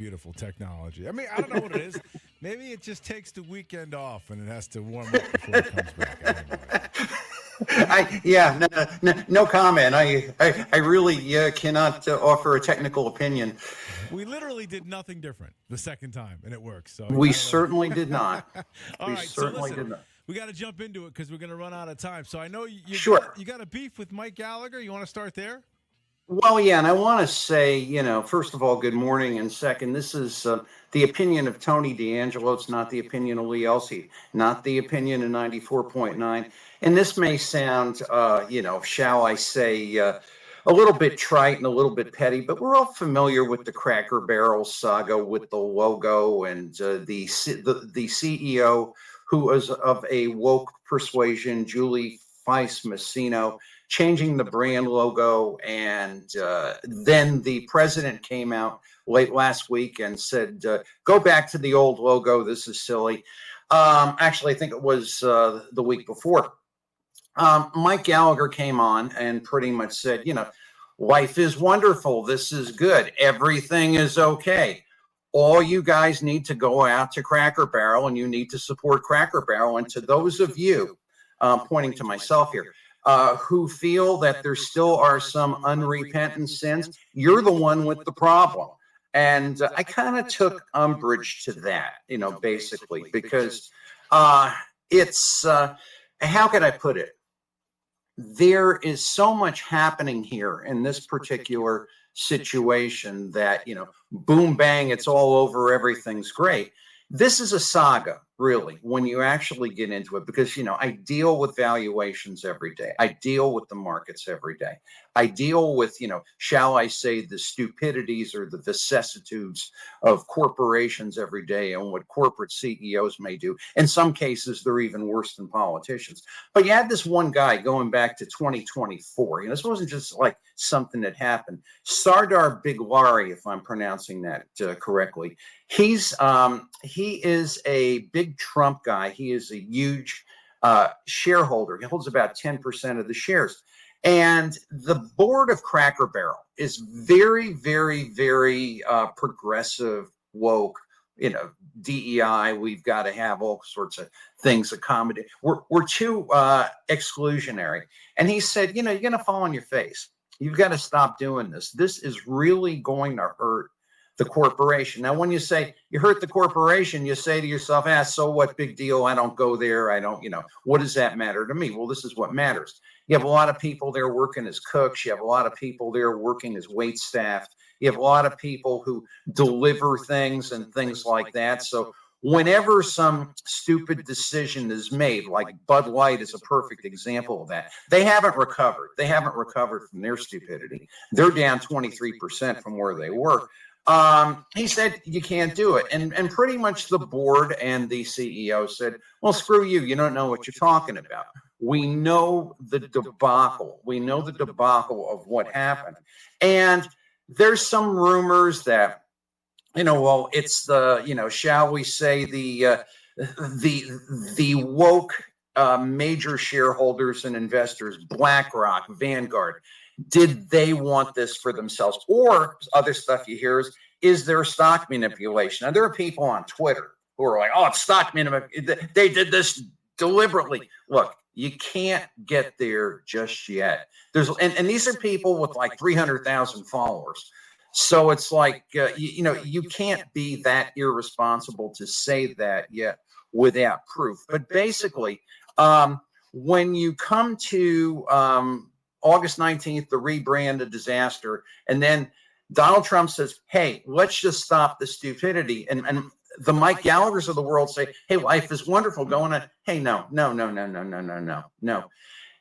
Beautiful technology. I mean, I don't know what it is. Maybe it just takes the weekend off and it has to warm up before it comes back. I don't know. No comment. I really cannot offer a technical opinion. We literally did nothing different the second time, and it works. So we certainly did not. All we right, certainly so listen, did not. we got to jump into it because we're going to run out of time. So I know Sure. You got a beef with Mike Gallagher. You want to start there? Well, yeah, and I want to say, first of all, good morning, and second, this is the opinion of Tony D'Angelo. It's not the opinion of Lee Elci, not the opinion of 94.9. And this may sound, shall I say, a little bit trite and a little bit petty, but we're all familiar with the Cracker Barrel saga with the logo and the CEO who is of a woke persuasion, Julie Feist-Massino, changing the brand logo. And then the president came out late last week and said, go back to the old logo. This is silly. Actually, I think it was the week before. Mike Gallagher came on and pretty much said, life is wonderful. This is good. Everything is okay. All you guys need to go out to Cracker Barrel and you need to support Cracker Barrel. And to those of you, pointing to myself here, who feel that there still are some unrepentant sins, you're the one with the problem. And I kind of took umbrage to that, basically, because it's, how could I put it? There is so much happening here in this particular situation that, boom, bang, it's all over, everything's great. This is a saga, really, when you actually get into it, because, I deal with valuations every day. I deal with the markets every day. I deal with, shall I say, the stupidities or the vicissitudes of corporations every day and what corporate CEOs may do. In some cases, they're even worse than politicians. But you had this one guy going back to 2024. This wasn't just like something that happened. Sardar Biglari, if I'm pronouncing that correctly, he is a big Trump guy. He is a huge shareholder. He holds about 10% of the shares. And the board of Cracker Barrel is very, very, very progressive, woke, DEI. We've got to have all sorts of things accommodated. We're too exclusionary. And he said, you're going to fall on your face. You've got to stop doing this. This is really going to hurt the corporation. Now, when you say you hurt the corporation, you say to yourself, so what, big deal? I don't go there. I don't, what does that matter to me? Well, this is what matters. You have a lot of people there working as cooks. You have a lot of people there working as wait staff. You have a lot of people who deliver things and things like that. So whenever some stupid decision is made, like Bud Light is a perfect example of that, they haven't recovered. They haven't recovered from their stupidity. They're down 23% from where they were. He said, you can't do it. And pretty much the board and the CEO said, well, screw you. You don't know what you're talking about. We know the debacle. We know the debacle of what happened. And there's some rumors that, it's the, shall we say, the woke major shareholders and investors, BlackRock, Vanguard, did they want this for themselves? Or other stuff you hear is there stock manipulation? Now, there are people on Twitter who are like, it's stock manipulation. They did this deliberately. Look, you can't get there just yet. And these are people with like 300,000 followers. So it's like, you can't be that irresponsible to say that yet without proof. But basically, when you come to August 19th, the rebrand, a disaster, and then Donald Trump says, hey, let's just stop the stupidity. And the Mike Gallaghers of the world say, hey, life is wonderful. Going on. Hey, no.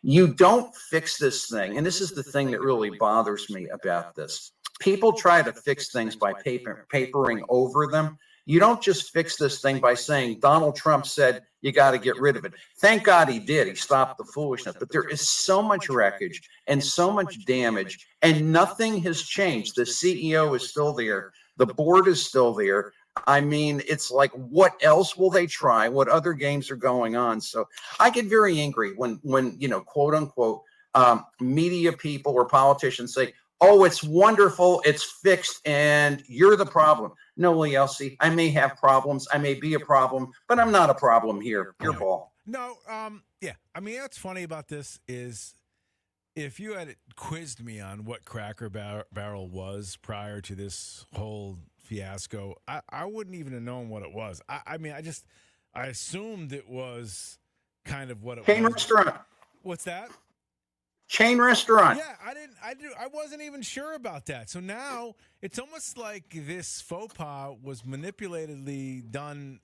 You don't fix this thing. And this is the thing that really bothers me about this. People try to fix things by papering over them. You don't just fix this thing by saying Donald Trump said you got to get rid of it. Thank God he did. He stopped the foolishness. But there is so much wreckage and so much damage, and nothing has changed. The CEO is still there. The board is still there. I mean, it's like, what else will they try? What other games are going on? So I get very angry when quote unquote, media people or politicians say, oh, it's wonderful, it's fixed, and you're the problem. No, Lee Elci, I may have problems. I may be a problem, but I'm not a problem here. Your Right. ball. No, yeah. I mean, what's funny about this is if you had quizzed me on what Cracker Barrel was prior to this whole fiasco, I wouldn't even have known what it was. I mean, I assumed it was kind of what it Chain was. restaurant. What's that? Chain restaurant. Yeah, I wasn't even sure about that. So now it's almost like this faux pas was manipulatedly done,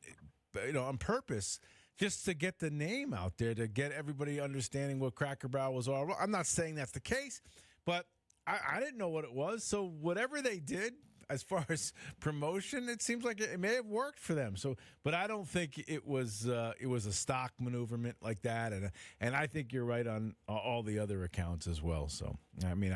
on purpose, just to get the name out there, to get everybody understanding what Cracker Barrel was all about. I'm not saying that's the case, but I didn't know what it was. So whatever they did as far as promotion, it seems like it may have worked for them. So, but I don't think it was a stock maneuverment like that, and I think you're right on all the other accounts as well. So, I mean,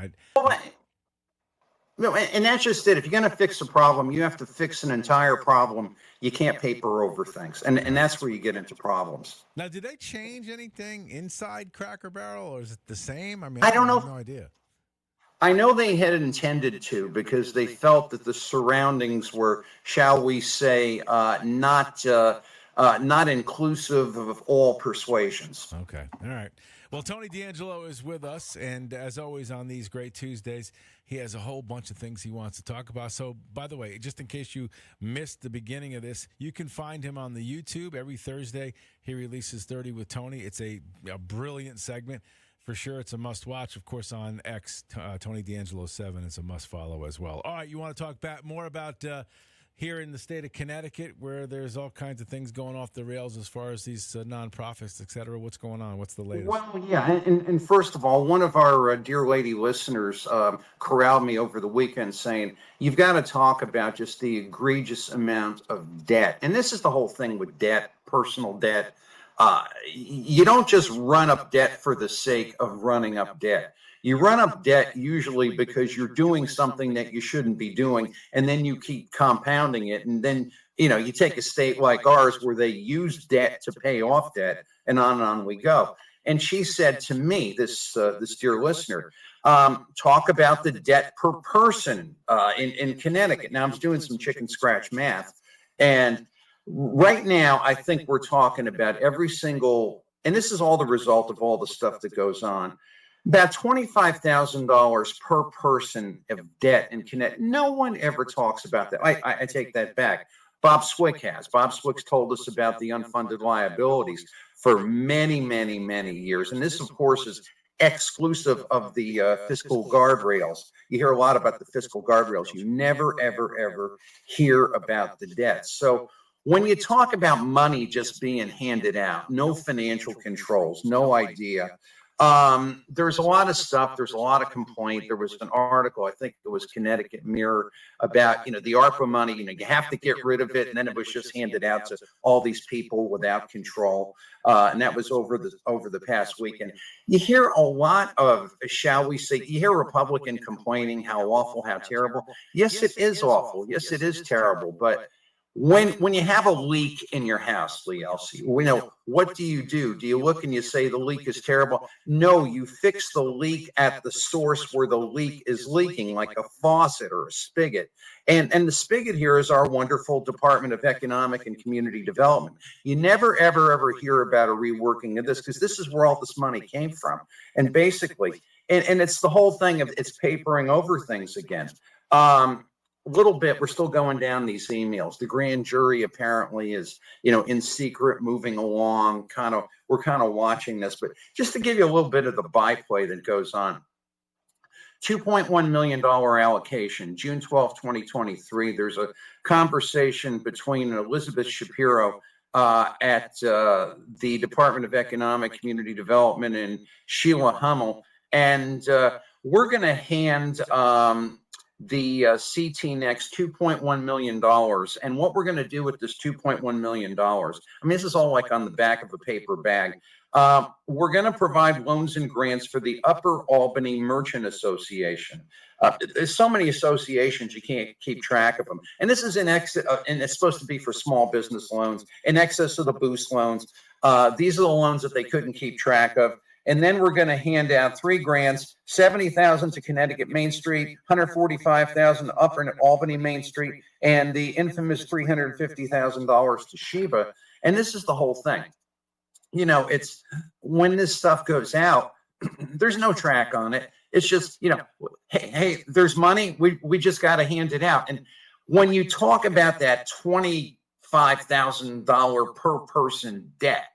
No, and that's just it. If you're going to fix a problem, you have to fix an entire problem. You can't paper over things, and that's where you get into problems. Now, did they change anything inside Cracker Barrel, or is it the same? I mean, I don't know. have no idea. I know they had intended to because they felt that the surroundings were, shall we say, not inclusive of all persuasions. Okay. All right. Well, Tony D'Angelo is with us, and as always on these great Tuesdays, he has a whole bunch of things he wants to talk about. So, by the way, just in case you missed the beginning of this, you can find him on the YouTube every Thursday. He releases 30 with Tony. It's a brilliant segment. For sure, it's a must-watch. Of course, on X, Tony D'Angelo 7, it's a must-follow as well. All right, you want to talk more about here in the state of Connecticut, where there's all kinds of things going off the rails as far as these nonprofits, et cetera. What's going on? What's the latest? Well, yeah, and first of all, one of our dear lady listeners corralled me over the weekend saying, you've got to talk about just the egregious amount of debt. And this is the whole thing with debt, personal debt. You don't just run up debt for the sake of running up debt. You run up debt usually because you're doing something that you shouldn't be doing, and then you keep compounding it. And then, you take a state like ours where they use debt to pay off debt, and on we go. And she said to me, this dear listener, talk about the debt per person in Connecticut. Now, I was doing some chicken scratch math, and right now, I think we're talking about every single, and this is all the result of all the stuff that goes on, about $25,000 per person of debt in Connecticut. No one ever talks about that. I take that back. Bob Swick has. Bob Swick's told us about the unfunded liabilities for many, many, many years. And this, of course, is exclusive of the fiscal guardrails. You hear a lot about the fiscal guardrails. You never, ever, ever hear about the debt. So when you talk about money just being handed out, no financial controls, no idea. There's a lot of stuff. There's a lot of complaint. There was an article, I think it was Connecticut Mirror, about, the ARPA money, you have to get rid of it. And then it was just handed out to all these people without control. And that was over the past weekend. You hear a lot of, shall we say, you hear Republican complaining how awful, how terrible. Yes, it is awful. Yes, it is terrible. But when you have a leak in your house, Lee Elci, what do? Do you look and you say the leak is terrible? No, you fix the leak at the source where the leak is leaking, like a faucet or a spigot. And the spigot here is our wonderful Department of Economic and Community Development. You never, ever, ever hear about a reworking of this because this is where all this money came from. And basically, and it's the whole thing of it's papering over things again. Little bit, we're still going down these emails. The grand jury apparently is, in secret moving along. We're kind of watching this, but just to give you a little bit of the byplay that goes on. $2.1 million allocation, June 12, 2023. There's a conversation between Elizabeth Shapiro at the Department of Economic Community Development and Sheila Hummel. And we're going to hand the CT Next $2.1 million. And what we're going to do with this $2.1 million, I mean, this is all like on the back of a paper bag. We're going to provide loans and grants for the Upper Albany Merchant Association. There's so many associations, you can't keep track of them. And this is in excess, and it's supposed to be for small business loans, in excess of the boost loans. These are the loans that they couldn't keep track of. And then we're going to hand out 3 grants, 70,000 to Connecticut Main Street, 145,000 to Upper Albany Main Street, and the infamous $350,000 to Sheba. And this is the whole thing. You know, it's when this stuff goes out, there's no track on it. It's just, you know, hey, there's money. We just got to hand it out. And when you talk about that $25,000 per person debt,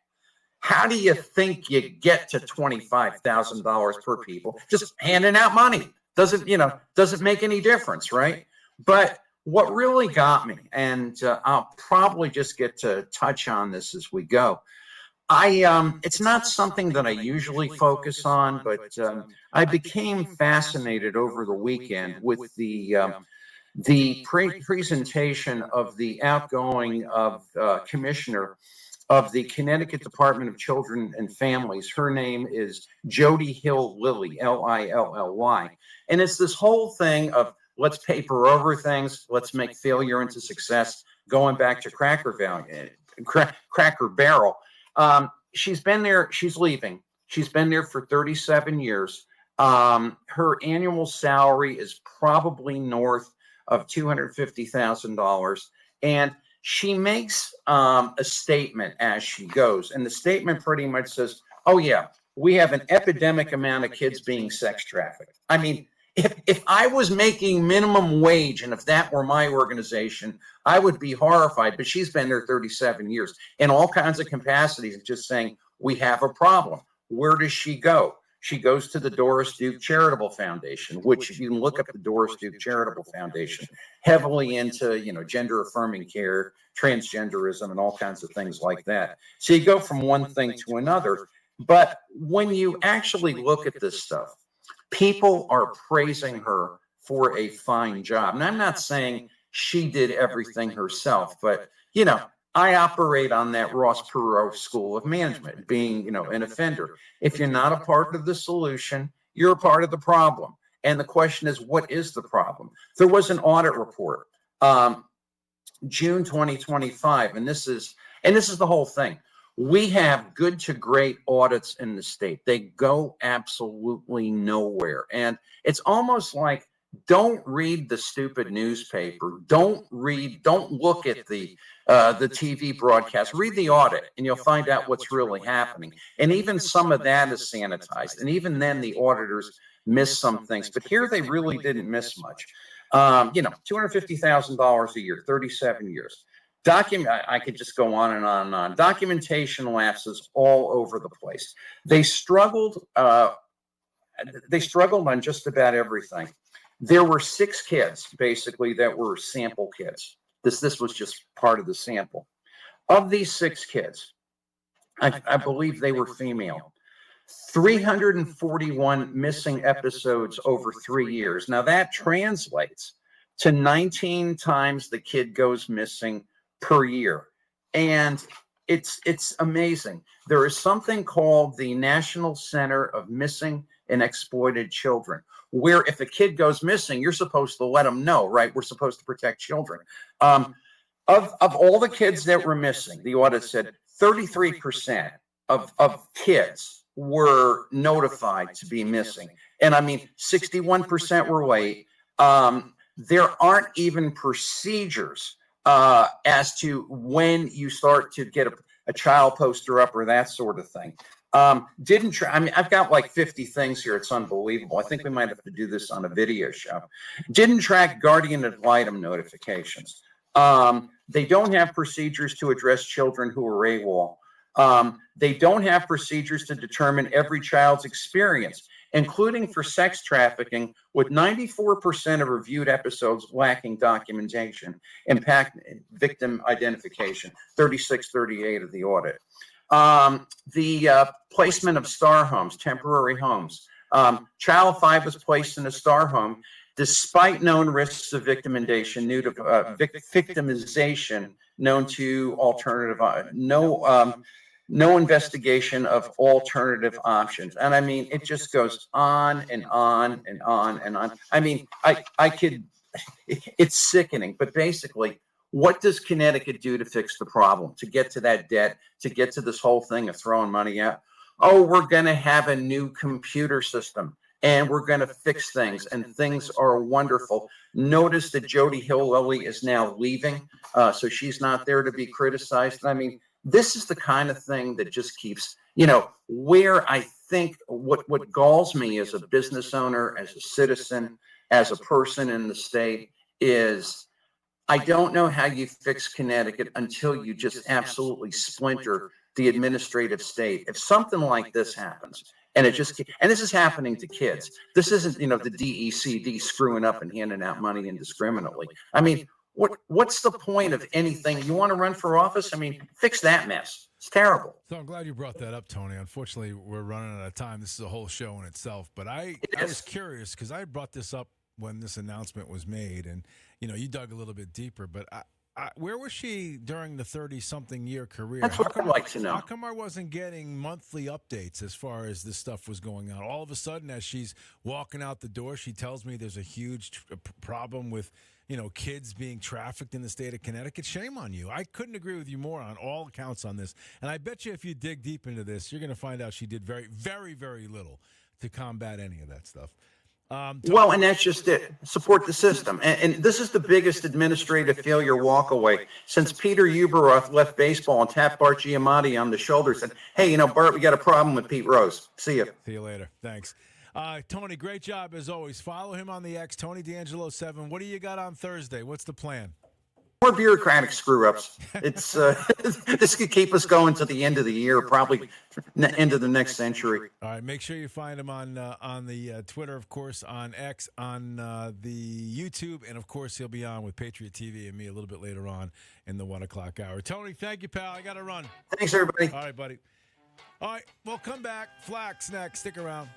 how do you think you get to $25,000 per people? Just handing out money doesn't make any difference, right? But what really got me, and I'll probably just get to touch on this as we go. It's not something that I usually focus on, but I became fascinated over the weekend with the presentation of the outgoing commissioner of the Connecticut Department of Children and Families. Her name is Jody Hill Lilly, Lilly. And it's this whole thing of let's paper over things, let's make failure into success, going back to Cracker Barrel. She's been there. She's leaving. She's been there for 37 years. Her annual salary is probably north of $250,000. And she makes a statement as she goes. And the statement pretty much says, oh, yeah, we have an epidemic amount of kids being sex trafficked. I mean, if I was making minimum wage and if that were my organization, I would be horrified. But she's been there 37 years in all kinds of capacities, just saying we have a problem. Where does she go? She goes to the Doris Duke Charitable Foundation, which if you can look up the Doris Duke Charitable Foundation, heavily into, gender affirming care, transgenderism, and all kinds of things like that. So you go from one thing to another. But when you actually look at this stuff, people are praising her for a fine job. And I'm not saying she did everything herself, but, I operate on that Ross Perot School of Management, being, an offender. If you're not a part of the solution, you're a part of the problem. And the question is, what is the problem? There was an audit report, June 2025, and this is the whole thing. We have good to great audits in the state. They go absolutely nowhere. And it's almost like, don't read the stupid newspaper. Don't look at the TV broadcast. Read the audit and you'll find out what's really happening. And even some of that is sanitized. And even then the auditors miss some things. But here they really didn't miss much. $250,000 a year, 37 years. I could just go on and on and on. Documentation lapses all over the place. They struggled on just about everything. There were 6 kids, basically, that were sample kids. This was just part of the sample. Of these 6 kids, I believe they were female. 341 missing episodes over 3 years. Now, that translates to 19 times the kid goes missing per year. And it's amazing. There is something called the National Center of Missing and Exploited Children, where if a kid goes missing, you're supposed to let them know, right? We're supposed to protect children. Of all the kids that were missing, the audit said 33% of kids were notified to be missing. And 61% were late. There aren't even procedures as to when you start to get a child poster up or that sort of thing. I've got like 50 things here. It's unbelievable. I think we might have to do this on a video show. Didn't track guardian ad litem notifications. They don't have procedures to address children who are AWOL. They don't have procedures to determine every child's experience, including for sex trafficking, with 94% of reviewed episodes lacking documentation, impact victim identification, 3638 of the audit. The placement of star homes, temporary homes. Child 5 was placed in a star home despite known risks of victimization, known to alternative, no investigation of alternative options. And it just goes on and on and on and on. It's sickening, but basically, what does Connecticut do to fix the problem, to get to that debt, to get to this whole thing of throwing money out? oh, we're going to have a new computer system and we're going to fix things and things are wonderful. Notice that Jody Hillelly is now leaving, so she's not there to be criticized. I mean, this is the kind of thing that just keeps, where I think what galls me as a business owner, as a citizen, as a person in the state is I don't know how you fix Connecticut until you just absolutely splinter the administrative state. If something like this happens, and this is happening to kids. This isn't, the DECD screwing up and handing out money indiscriminately. I mean, what's the point of anything? You want to run for office? I mean, fix that mess. It's terrible. So I'm glad you brought that up, Tony. Unfortunately, we're running out of time. This is a whole show in itself. But I was curious because I brought this up when this announcement was made, and you dug a little bit deeper. But where was she during the 30-something year career? That's what I'd like to know. How come I wasn't getting monthly updates as far as this stuff was going on? All of a sudden, as she's walking out the door, she tells me there's a huge problem with kids being trafficked in the state of Connecticut. Shame on you. I couldn't agree with you more on all accounts on this. And I bet you if you dig deep into this, you're going to find out she did very, very, very little to combat any of that stuff. Well, and that's just it. Support the system. And this is the biggest administrative failure walkaway since Peter Uberoth left baseball and tapped Bart Giamatti on the shoulder and said, hey, Bart, we got a problem with Pete Rose. See you. See you later. Thanks. Tony, great job as always. Follow him on the X, Tony D'Angelo 7. What do you got on Thursday? What's the plan? More bureaucratic screw-ups. It's this could keep us going to the end of the year, probably end of the next century. All right, make sure you find him on the Twitter, of course, on X, on the YouTube, and of course he'll be on with Patriot TV and me a little bit later on in the 1 o'clock hour. Tony, thank you, pal. I got to run. Thanks, everybody. All right, buddy. All right, we'll come back. Flax next. Stick around.